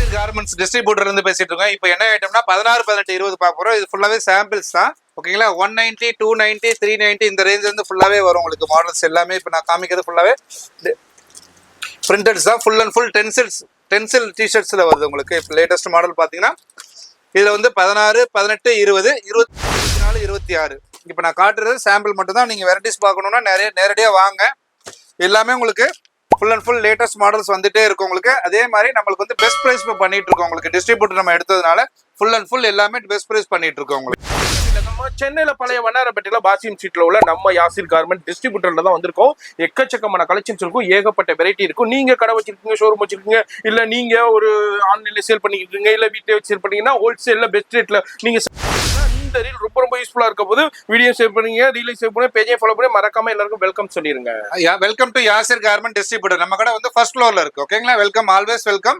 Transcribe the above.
Yasser garments distributor இருந்து பேசிட்டு இருக்கோம். இப்போ என்ன ஐட்டம்னா 16, 18, 20 பார்க்க போறோம். இது ஃபுல்லாவே சாம்பிள்ஸ் தான். ஓகேங்களா? 190, 290, 390 இந்த ரேஞ்ச் வந்து ஃபுல்லாவே வரும் உங்களுக்கு மாடல்ஸ் எல்லாமே. இப்போ நான் காமிக்கிறது ஃபுல்லாவே பிரிண்டட்ஸ் தான். ஃபுல் அண்ட் ஃபுல் டென்சில் டிஷர்ட்ஸ்ல வருது உங்களுக்கு. இப்போ லேட்டஸ்ட் மாடல் பார்த்தீங்கன்னா இதுல வந்து 16, 18, 20, 24, 26. இப்போ நான் காட்டுறது சாம்பிள் மட்டும் தான். நீங்க வெரைட்டிஸ் பார்க்கணும்னா நேரடியாக வாங்க. எல்லாமே உங்களுக்கு full and full latest models வந்துட்டே இருக்கும் உங்களுக்கு. அதே மாதிரி நம்மளுக்கு வந்து பெஸ்ட் பிரைஸ் பண்ணிட்டு இருக்கோம் உங்களுக்கு. டிஸ்ட்ரிபியூட்டர் நம்ம எடுத்ததுனால ஃபுல் அண்ட் ஃபுல் எல்லாமே பெஸ்ட் பிரைஸ் பண்ணிட்டு இருக்கோம் உங்களுக்கு. நம்ம சென்னையில பழைய வண்ணாரப்பேட்டையில பாசியம் ஸ்ட்ரீட்ல உள்ள நம்ம யாசிர் கார்மெண்ட் டிஸ்ட்ரிபியூட்டர்ல தான் வந்திருக்கோம். எக்கச்சக்கமான கலெக்ஷன்ஸ் இருக்கும், ஏகப்பட்ட வெரைட்டி இருக்கும். நீங்க கடை வச்சிருக்கீங்க, ஷோரூம் வச்சிருக்கீங்க, இல்ல நீங்க ஒரு ஆன்லைன்ல சேல் பண்ணிக்கிட்டு இல்ல வீட்டிலே வச்சு சேல் பண்ணீங்கன்னா ஹோல்சேல்ல பெஸ்ட் ரேட்ல நீங்க இந்த ரீல் ரொம்ப யூஸ்ஃபுல்லா இருக்க போது வீடியோ சேவ் பண்ணீங்க, ரீலை சேவ் பண்ணி பேஜை ஃபாலோ பண்ணி மறக்காம எல்லாருக்கும் வெல்கம் சொல்லிருங்க. Welcome to Yasir garment distributor. நம்ம கடை வந்து ஃபர்ஸ்ட் ஃப்ளோர்ல இருக்கு. ஓகேங்களா? Welcome, always welcome.